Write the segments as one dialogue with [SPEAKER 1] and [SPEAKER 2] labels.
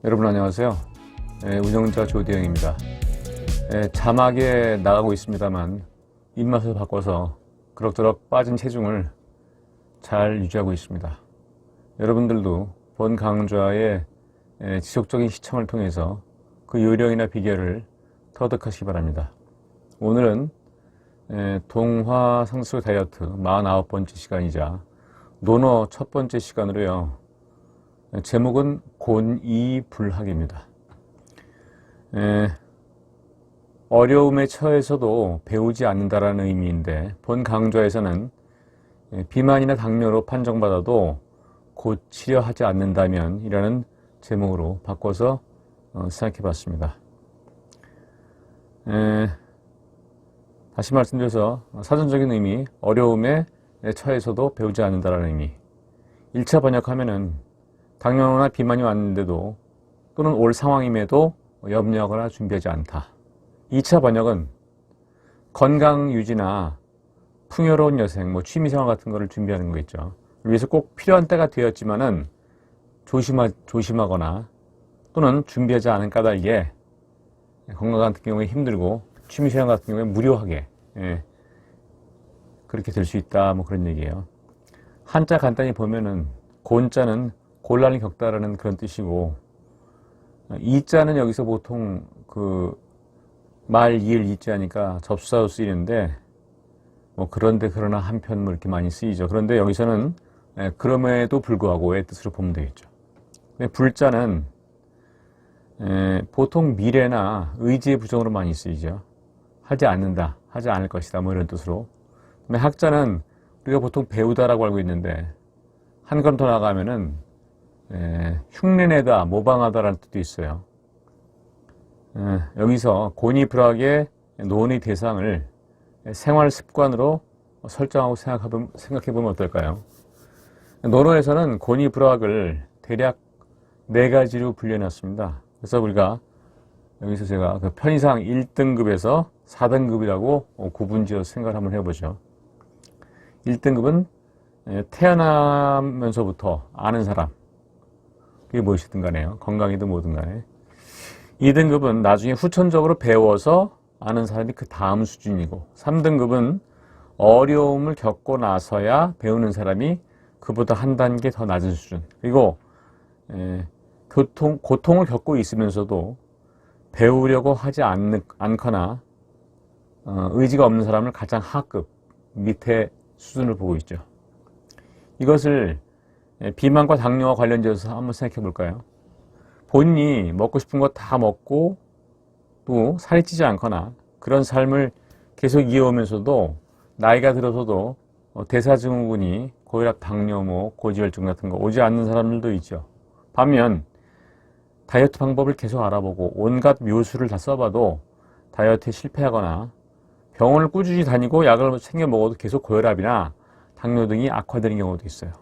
[SPEAKER 1] 여러분 안녕하세요. 운영자 조대영입니다. 자막에 나가고 있습니다만 입맛을 바꿔서 그럭저럭 빠진 체중을 잘 유지하고 있습니다. 여러분들도 본 강좌의 지속적인 시청을 통해서 그 요령이나 비결을 터득하시기 바랍니다. 오늘은 동화 상수 다이어트 49번째 시간이자 논어 첫 번째 시간으로요. 제목은 곤이불학입니다. 어려움에 처해서도 배우지 않는다라는 의미인데 본 강좌에서는 비만이나 당뇨로 판정받아도 고치려 하지 않는다면 이라는 제목으로 바꿔서 생각해 봤습니다. 다시 말씀드려서 사전적인 의미, 어려움에 처해서도 배우지 않는다라는 의미. 1차 번역하면은 당뇨나 비만이 왔는데도 또는 올 상황임에도 염려하거나 준비하지 않다. 2차 번역은 건강 유지나 풍요로운 여생, 취미생활 같은 거를 준비하는 거겠죠. 위해서 꼭 필요한 때가 되었지만은 조심하거나 또는 준비하지 않은 까닭에 건강 같은 경우에 힘들고 취미생활 같은 경우에 무료하게 그렇게 될 수 있다. 그런 얘기예요. 한자 간단히 보면은 곤자는 곤란을 겪다라는 그런 뜻이고, 이자는 여기서 보통 말, 이을, 이자니까 접수사로 쓰이는데, 그런데 그러나 한편 이렇게 많이 쓰이죠. 그런데 여기서는 그럼에도 불구하고의 뜻으로 보면 되겠죠. 불자는 보통 미래나 의지의 부정으로 많이 쓰이죠. 하지 않는다, 하지 않을 것이다, 이런 뜻으로. 학자는 우리가 보통 배우다라고 알고 있는데, 한 걸음 더 나가면은 흉내내다, 모방하다라는 뜻도 있어요. 여기서 곤이불학의 논의 대상을 생활 습관으로 설정하고 생각해보면 어떨까요? 논어에서는 곤이불학을 대략 4가지로 분류해놨습니다. 그래서 우리가 여기서 제가 편의상 1등급에서 4등급이라고 구분지어서 생각을 한번 해보죠. 1등급은 태어나면서부터 아는 사람, 그게 무엇이든 간에요. 건강이든 뭐든 간에. 2등급은 나중에 후천적으로 배워서 아는 사람이 그 다음 수준이고, 3등급은 어려움을 겪고 나서야 배우는 사람이 그보다 한 단계 더 낮은 수준. 그리고 고통을 겪고 있으면서도 배우려고 하지 않거나 의지가 없는 사람을 가장 하급, 밑에 수준을 보고 있죠. 이것을 비만과 당뇨와 관련돼서 한번 생각해 볼까요? 본인이 먹고 싶은 거 다 먹고 또 살이 찌지 않거나 그런 삶을 계속 이어오면서도 나이가 들어서도 대사증후군이 고혈압, 당뇨, 고지혈증 같은 거 오지 않는 사람들도 있죠. 반면 다이어트 방법을 계속 알아보고 온갖 묘수를 다 써봐도 다이어트에 실패하거나 병원을 꾸준히 다니고 약을 챙겨 먹어도 계속 고혈압이나 당뇨 등이 악화되는 경우도 있어요.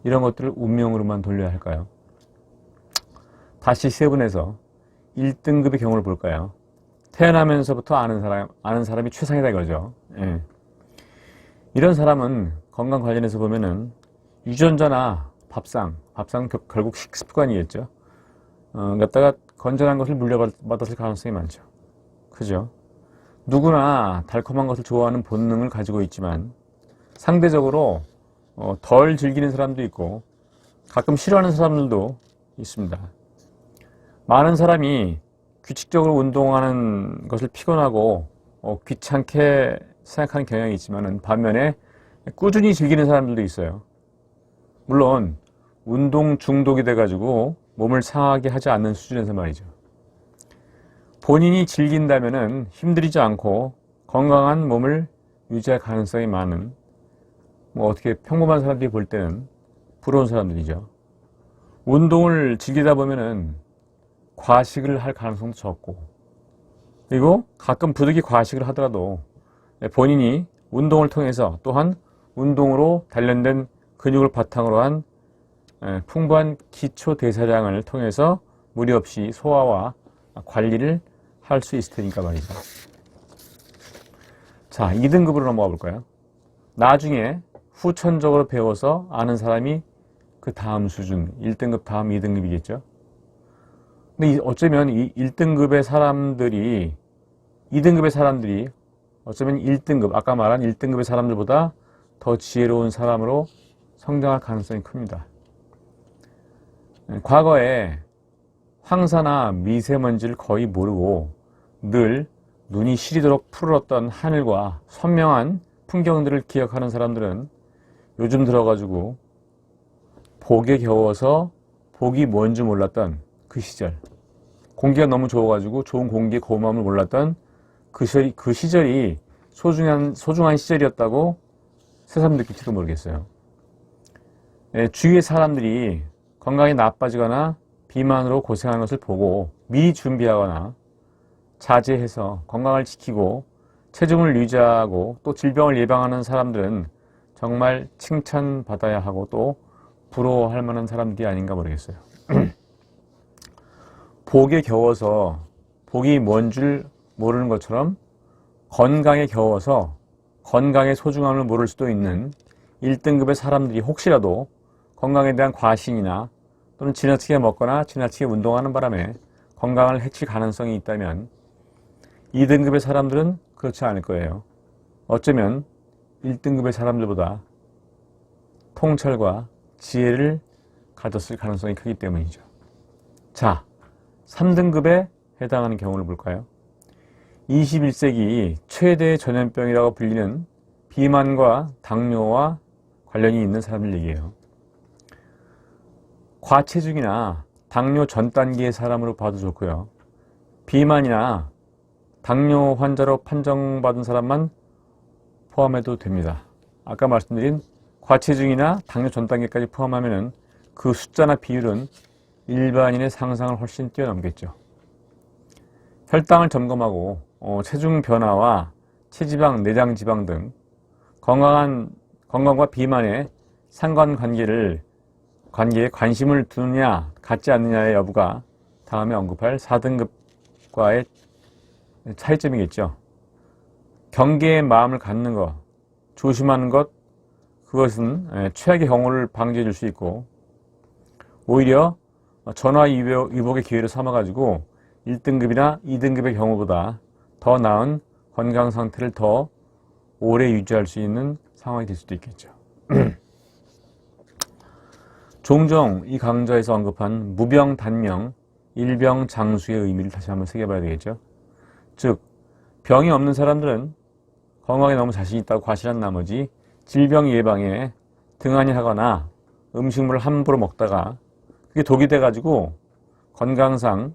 [SPEAKER 1] 이런 것들을 운명으로만 돌려야 할까요? 다시 세분해서 1등급의 경우를 볼까요? 태어나면서부터 아는 사람이 최상이다 이거죠. 이런 사람은 건강 관련해서 보면은 유전자나 밥상 결국 식습관이겠죠. 갖다가 건전한 것을 물려받았을 가능성이 많죠. 그죠? 누구나 달콤한 것을 좋아하는 본능을 가지고 있지만 상대적으로 덜 즐기는 사람도 있고 가끔 싫어하는 사람들도 있습니다. 많은 사람이 규칙적으로 운동하는 것을 피곤하고 귀찮게 생각하는 경향이 있지만 반면에 꾸준히 즐기는 사람들도 있어요. 물론 운동 중독이 돼가지고 몸을 상하게 하지 않는 수준에서 말이죠. 본인이 즐긴다면은 힘들이지 않고 건강한 몸을 유지할 가능성이 많은 어떻게 평범한 사람들이 볼 때는 부러운 사람들이죠. 운동을 즐기다 보면은 과식을 할 가능성도 적고, 그리고 가끔 부득이 과식을 하더라도 본인이 운동을 통해서 또한 운동으로 단련된 근육을 바탕으로 한 풍부한 기초 대사량을 통해서 무리 없이 소화와 관리를 할 수 있을 테니까 말이죠. 자, 2등급으로 넘어가 볼까요? 나중에 후천적으로 배워서 아는 사람이 그 다음 수준, 1등급 다음 2등급이겠죠. 근데 어쩌면 이 1등급의 사람들이 2등급의 사람들이 어쩌면 1등급, 아까 말한 1등급의 사람들보다 더 지혜로운 사람으로 성장할 가능성이 큽니다. 과거에 황사나 미세먼지를 거의 모르고 늘 눈이 시리도록 푸르렀던 하늘과 선명한 풍경들을 기억하는 사람들은 요즘 들어가지고 복에 겨워서 복이 뭔지 몰랐던 그 시절, 공기가 너무 좋아가지고 좋은 공기의 고마움을 몰랐던 그 시절이 소중한 시절이었다고 새삼 느낄지도 모르겠어요. 주위의 사람들이 건강이 나빠지거나 비만으로 고생하는 것을 보고 미리 준비하거나 자제해서 건강을 지키고 체중을 유지하고 또 질병을 예방하는 사람들은 정말 칭찬받아야 하고 또 부러워할 만한 사람들이 아닌가 모르겠어요. 복에 겨워서 복이 뭔 줄 모르는 것처럼 건강에 겨워서 건강의 소중함을 모를 수도 있는 1등급의 사람들이 혹시라도 건강에 대한 과신이나 또는 지나치게 먹거나 지나치게 운동하는 바람에 건강을 해칠 가능성이 있다면 2등급의 사람들은 그렇지 않을 거예요. 어쩌면 1등급의 사람들보다 통찰과 지혜를 가졌을 가능성이 크기 때문이죠. 자, 3등급에 해당하는 경우를 볼까요? 21세기 최대의 전염병이라고 불리는 비만과 당뇨와 관련이 있는 사람들 얘기예요. 과체중이나 당뇨 전 단계의 사람으로 봐도 좋고요. 비만이나 당뇨 환자로 판정받은 사람만 포함해도 됩니다. 아까 말씀드린 과체중이나 당뇨 전 단계까지 포함하면 그 숫자나 비율은 일반인의 상상을 훨씬 뛰어넘겠죠. 혈당을 점검하고 체중 변화와 체지방, 내장지방 등 건강과 비만의 상관관계에 관심을 두느냐 갖지 않느냐의 여부가 다음에 언급할 4등급과의 차이점이겠죠. 경계의 마음을 갖는 것, 조심하는 것, 그것은 최악의 경우를 방지해 줄 수 있고 오히려 전화위복의 기회를 삼아가지고 1등급이나 2등급의 경우보다 더 나은 건강 상태를 더 오래 유지할 수 있는 상황이 될 수도 있겠죠. 종종 이 강좌에서 언급한 무병단명, 일병장수의 의미를 다시 한번 새겨봐야 되겠죠. 즉, 병이 없는 사람들은 건강에 너무 자신 있다고 과신한 나머지 질병 예방에 등한히 하거나 음식물을 함부로 먹다가 그게 독이 돼가지고 건강상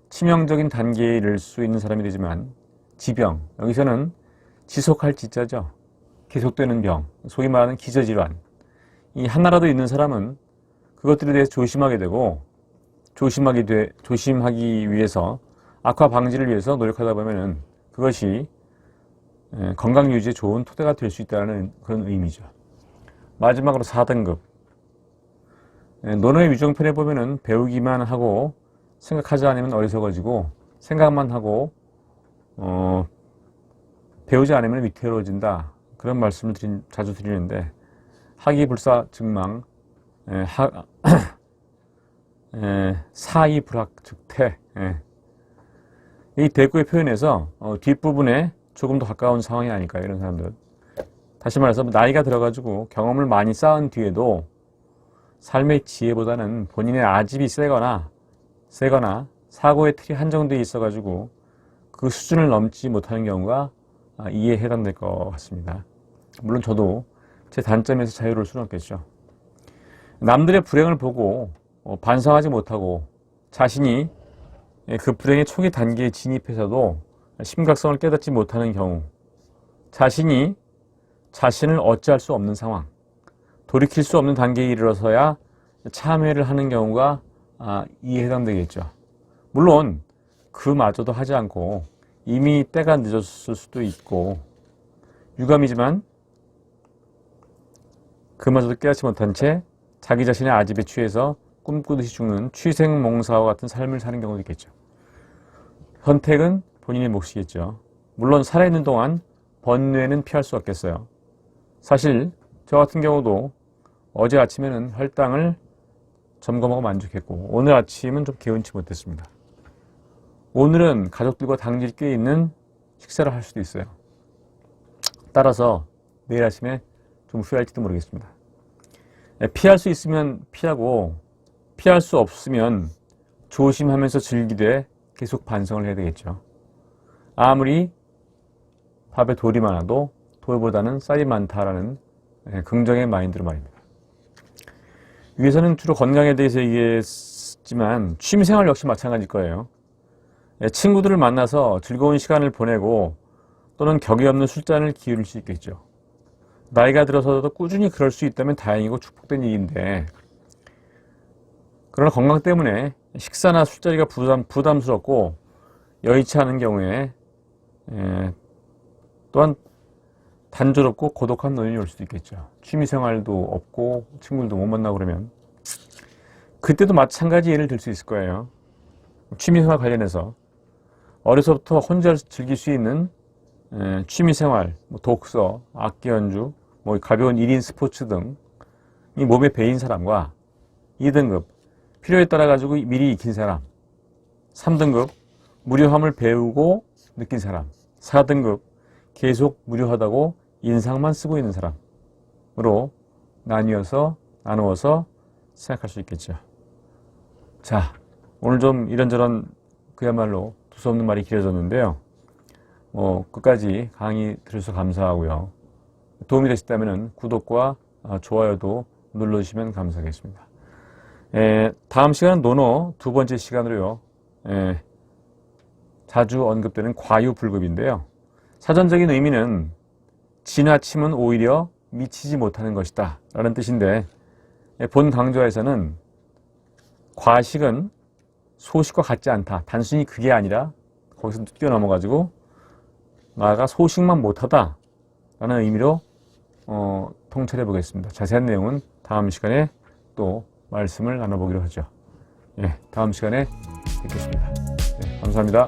[SPEAKER 1] 치명적인 단계에 이를 수 있는 사람이 되지만 지병, 여기서는 지속할 지자죠. 계속되는 병, 소위 말하는 기저질환. 이 하나라도 있는 사람은 그것들에 대해서 조심하게 되고 조심하기 위해서 악화 방지를 위해서 노력하다 보면은 그것이 건강 유지에 좋은 토대가 될 수 있다는 그런 의미죠. 마지막으로 4등급. 논어의 위종편에 보면은 배우기만 하고 생각하지 않으면 어리석어지고 생각만 하고 배우지 않으면 위태로워진다. 그런 말씀을 자주 드리는데 하기불사즉망 사이불학즉퇴. 이 대꾸의 표현에서 뒷부분에 조금 더 가까운 상황이 아닐까요? 이런 사람들. 다시 말해서 나이가 들어가지고 경험을 많이 쌓은 뒤에도 삶의 지혜보다는 본인의 아집이 세거나 사고의 틀이 한정되어 있어가지고 그 수준을 넘지 못하는 경우가 이에 해당될 것 같습니다. 물론 저도 제 단점에서 자유로울 수는 없겠죠. 남들의 불행을 보고 반성하지 못하고 자신이 그 불행의 초기 단계에 진입해서도 심각성을 깨닫지 못하는 경우, 자신이 자신을 어찌할 수 없는 상황, 돌이킬 수 없는 단계에 이르러서야 참회를 하는 경우가 이에 해당되겠죠. 물론 그마저도 하지 않고 이미 때가 늦었을 수도 있고 유감이지만 그마저도 깨닫지 못한 채 자기 자신의 아집에 취해서 꿈꾸듯이 죽는 취생몽사와 같은 삶을 사는 경우도 있겠죠. 선택은 본인의 몫이겠죠. 물론 살아있는 동안 번뇌는 피할 수 없겠어요. 사실 저 같은 경우도 어제 아침에는 혈당을 점검하고 만족했고 오늘 아침은 좀 개운치 못했습니다. 오늘은 가족들과 당질 꽤 있는 식사를 할 수도 있어요. 따라서 내일 아침에 좀 후회할지도 모르겠습니다. 피할 수 있으면 피하고 피할 수 없으면 조심하면서 즐기되 계속 반성을 해야 되겠죠. 아무리 밥에 돌이 많아도 돌보다는 쌀이 많다라는 긍정의 마인드로 말입니다. 위에서는 주로 건강에 대해서 얘기했지만 취미생활 역시 마찬가지일 거예요. 친구들을 만나서 즐거운 시간을 보내고 또는 격이 없는 술잔을 기울일 수 있겠죠. 나이가 들어서도 꾸준히 그럴 수 있다면 다행이고 축복된 일인데, 그러나 건강 때문에 식사나 술자리가 부담스럽고 여의치 않은 경우에 또한 단조롭고 고독한 노인이 올 수도 있겠죠. 취미생활도 없고 친구들도 못 만나고 그러면 그때도 마찬가지 예를 들 수 있을 거예요. 취미생활 관련해서 어려서부터 혼자 즐길 수 있는 취미생활, 독서, 악기 연주, 가벼운 1인 스포츠 등이 몸에 배인 사람과 2등급, 필요에 따라 가지고 미리 익힌 사람, 3등급, 무료함을 배우고 느낀 사람, 4등급, 계속 무료하다고 인상만 쓰고 있는 사람으로 나누어서 생각할 수 있겠죠. 자, 오늘 좀 이런저런 그야말로 두서없는 말이 길어졌는데요. 끝까지 강의 들으셔서 감사하고요. 도움이 되셨다면 구독과 좋아요도 눌러주시면 감사하겠습니다. 다음 시간은 논어 두 번째 시간으로요. 자주 언급되는 과유불급인데요. 사전적인 의미는 지나침은 오히려 미치지 못하는 것이다 라는 뜻인데, 본 강조에서는 과식은 소식과 같지 않다, 단순히 그게 아니라 거기서 뛰어넘어가지고 나아가 소식만 못하다 라는 의미로 통찰해 보겠습니다. 자세한 내용은 다음 시간에 또 말씀을 나눠보기로 하죠. 다음 시간에 뵙겠습니다. 감사합니다.